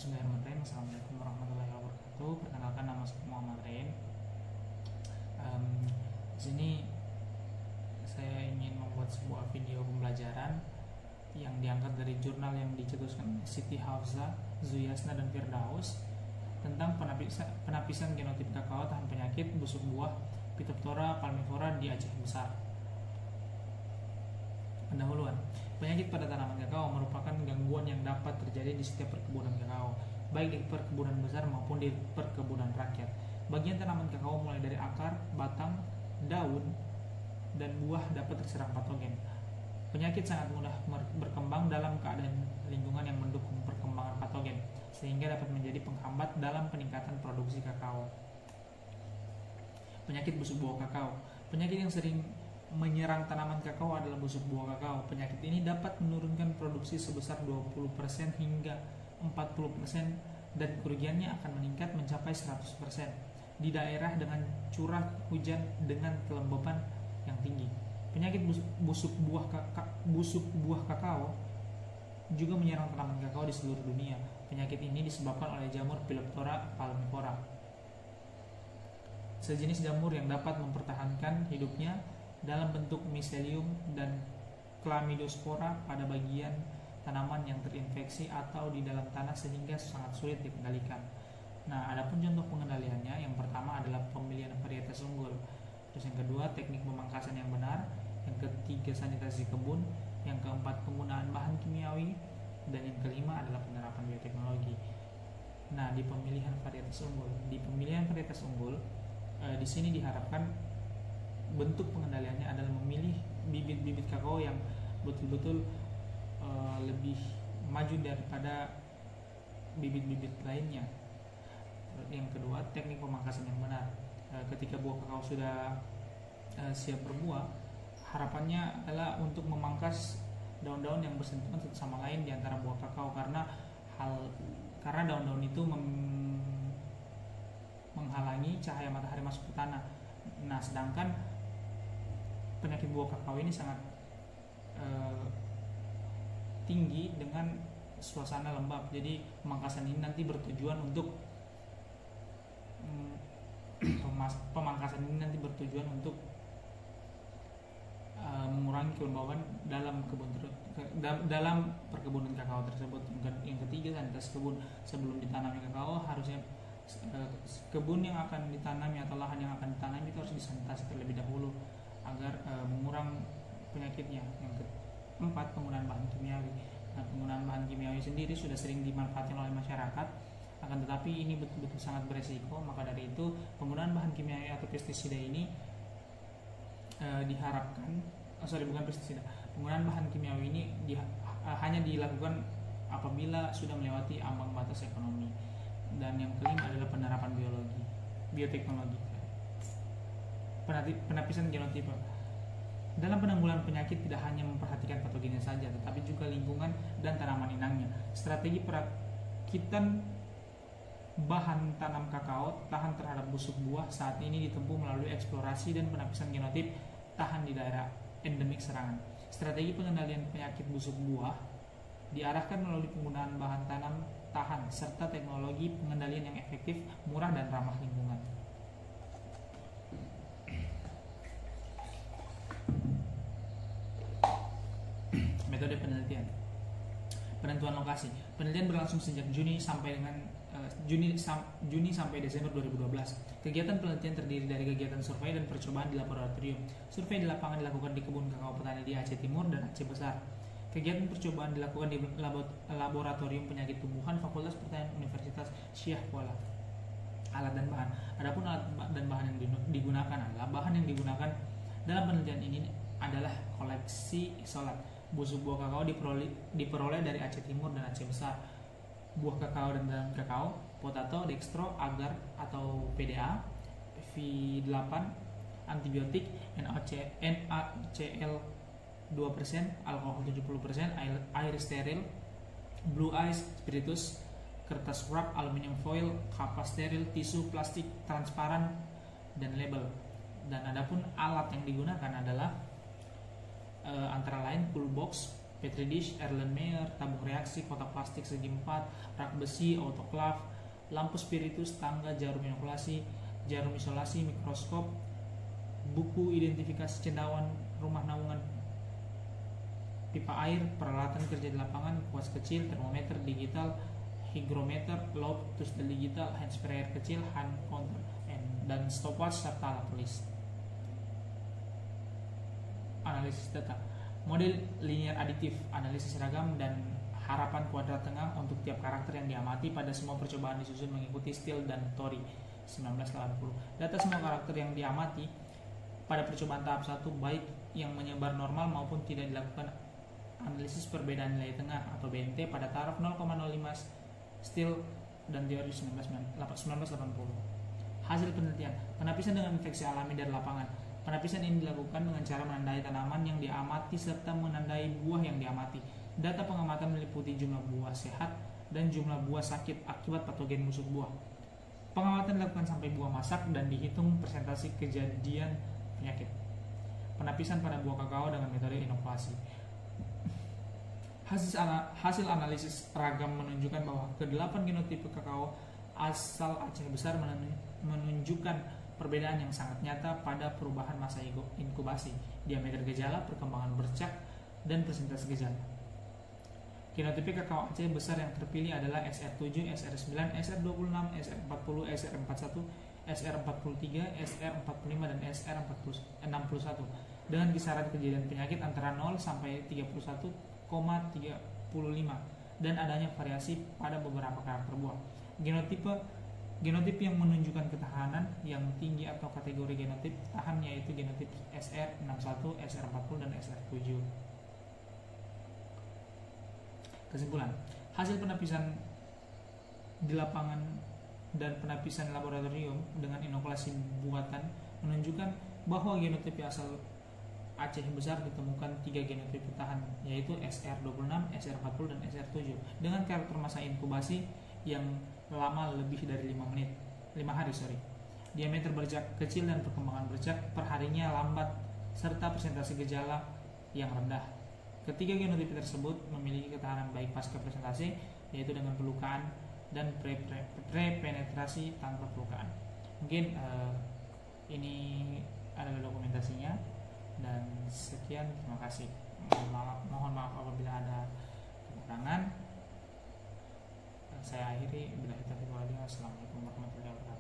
Bismillahirrahmanirrahim. Assalamualaikum warahmatullahi wabarakatuh. Perkenalkan, nama saya Muhammad Rain. Di sini saya ingin membuat sebuah video pembelajaran yang diangkat dari jurnal yang dicetuskan Siti Hafsah, Zuyasna, dan Firdaus tentang penapisan genotip kakao tahan penyakit busuk buah Phytophthora palmifera di Aceh Besar. Pendahuluan. Penyakit pada tanaman kakao merupakan gangguan yang dapat terjadi di setiap perkebunan kakao, baik di perkebunan besar maupun di perkebunan rakyat. Bagian tanaman kakao mulai dari akar, batang, daun, dan buah dapat terserang patogen. Penyakit sangat mudah berkembang dalam keadaan lingkungan yang mendukung perkembangan patogen, sehingga dapat menjadi penghambat dalam peningkatan produksi kakao. Penyakit busuk buah kakao. Penyakit yang sering menyerang tanaman kakao adalah busuk buah kakao. Penyakit ini dapat menurunkan produksi sebesar 20% hingga 40% dan kerugiannya akan meningkat mencapai 100% di daerah dengan curah hujan dengan kelembapan yang tinggi. Penyakit busuk buah kakao juga menyerang tanaman kakao di seluruh dunia. Penyakit ini disebabkan oleh jamur Phytophthora palmifera, sejenis jamur yang dapat mempertahankan hidupnya dalam bentuk miselium dan chlamydospora pada bagian tanaman yang terinfeksi atau di dalam tanah sehingga sangat sulit dikendalikan. Nah, adapun contoh pengendaliannya, yang pertama adalah pemilihan varietas unggul. Terus yang kedua, teknik pemangkasan yang benar. Yang ketiga, sanitasi kebun. Yang keempat, penggunaan bahan kimiawi. Dan yang kelima adalah penerapan bioteknologi. Nah, di pemilihan varietas unggul, di sini diharapkan bentuk pengendaliannya adalah memilih bibit-bibit kakao yang betul-betul lebih maju daripada bibit-bibit lainnya. Yang kedua, teknik pemangkasan yang benar. Ketika buah kakao sudah siap berbuah, harapannya adalah untuk memangkas daun-daun yang bersentuhan satu sama lain di antara buah kakao, karena daun-daun itu menghalangi cahaya matahari masuk ke tanah. Nah, sedangkan penyakit buah kakao ini sangat tinggi dengan suasana lembab. Jadi pemangkasan ini nanti bertujuan untuk mengurangi kelembaban dalam perkebunan kakao tersebut. Yang ketiga, sanitasi kebun. Sebelum ditanami kakao, harusnya kebun yang akan ditanami atau lahan yang akan ditanami itu harus disanitasi terlebih dahulu agar mengurang penyakitnya. Yang keempat, penggunaan bahan kimiawi. Nah, penggunaan bahan kimiawi sendiri sudah sering dimanfaatkan oleh masyarakat, akan tetapi ini betul-betul sangat beresiko. Maka dari itu, penggunaan bahan kimiawi atau pestisida ini penggunaan bahan kimiawi ini hanya dilakukan apabila sudah melewati ambang batas ekonomi. Dan yang kelima adalah penerapan bioteknologi. Penapisan genotipe. Dalam penanggulangan penyakit tidak hanya memperhatikan patogennya saja, tetapi juga lingkungan dan tanaman inangnya. Strategi perakitan bahan tanam kakao tahan terhadap busuk buah saat ini ditempuh melalui eksplorasi dan penapisan genotip tahan di daerah endemik serangan. Strategi pengendalian penyakit busuk buah diarahkan melalui penggunaan bahan tanam tahan serta teknologi pengendalian yang efektif, murah, dan ramah lingkungan. Metode penelitian. Penentuan lokasi. Penelitian berlangsung sejak Juni sampai Desember 2012. Kegiatan penelitian terdiri dari kegiatan survei dan percobaan di laboratorium. Survei di lapangan dilakukan di kebun kakao petani di Aceh Timur dan Aceh Besar. Kegiatan percobaan dilakukan di laboratorium penyakit tumbuhan Fakultas Pertanian Universitas Syah Kuala. Alat dan bahan. Adapun alat dan bahan yang digunakan dalam penelitian ini adalah koleksi isolat. Busuk buah kakao diperoleh dari Aceh Timur dan Aceh Besar. Buah kakao dan daun kakao, potato, dextro, agar atau PDA, V8, antibiotik, NaCl 2%, alkohol 70%, air steril, blue ice, spiritus, kertas wrap, aluminium foil, kapas steril, tisu plastik transparan, dan label. Dan adapun alat yang digunakan adalah antara lain cool box, petri dish, Erlenmeyer, tabung reaksi, kotak plastik segi 4, rak besi, autoclave, lampu spiritus, tangga, jarum inokulasi, jarum isolasi, mikroskop, buku identifikasi cendawan rumah naungan, pipa air, peralatan kerja di lapangan, kuas kecil, termometer digital, hygrometer, loop, tusdel digital, hand sprayer kecil, hand counter, dan stopwatch serta alat tulis. Analisis data, model linear aditif, analisis ragam dan harapan kuadrat tengah untuk tiap karakter yang diamati pada semua percobaan disusun mengikuti Steele dan Torrey 1980. Data semua karakter yang diamati pada percobaan tahap 1 baik yang menyebar normal maupun tidak dilakukan analisis perbedaan nilai tengah atau BNT pada taraf 0,05 Steele dan teori 1980. Hasil penelitian, penapisan dengan infeksi alami dari lapangan. Penapisan ini dilakukan dengan cara menandai tanaman yang diamati serta menandai buah yang diamati. Data pengamatan meliputi jumlah buah sehat dan jumlah buah sakit akibat patogen musuh buah. Pengamatan dilakukan sampai buah masak dan dihitung persentase kejadian penyakit. Penapisan pada buah kakao dengan metode inokulasi. Hasil analisis ragam menunjukkan bahwa ke-8 genotipe kakao asal Aceh Besar menunjukkan perbedaan yang sangat nyata pada perubahan masa inkubasi, diameter gejala, perkembangan bercak, dan presentasi gejala. Genotipe kakao Aceh Besar yang terpilih adalah SR7, SR9, SR26, SR40, SR41, SR43, SR45, dan SR61 dengan kisaran kejadian penyakit antara 0 sampai 31,35 dan adanya variasi pada beberapa karakter buah. Genotip yang menunjukkan ketahanan yang tinggi atau kategori genotip tahan yaitu genotip SR61, SR40, dan SR7. Kesimpulan, hasil penapisan di lapangan dan penapisan laboratorium dengan inokulasi buatan menunjukkan bahwa genotip asal Aceh Besar ditemukan 3 genotip tahan yaitu SR26, SR40, dan SR7 dengan karakter masa inkubasi yang lama lebih dari 5 hari. Diameter bercak kecil dan perkembangan bercak perharinya lambat serta presentasi gejala yang rendah. Ketiga genotip tersebut memiliki ketahanan baik pasca presentasi yaitu dengan pelukaan dan prepenetrasi tanpa pelukaan. Mungkin ini adalah dokumentasinya dan sekian, terima kasih. Mohon maaf apabila ada kekurangan. Saya akhiri, bila kita Assalamualaikum warahmatullahi wabarakatuh.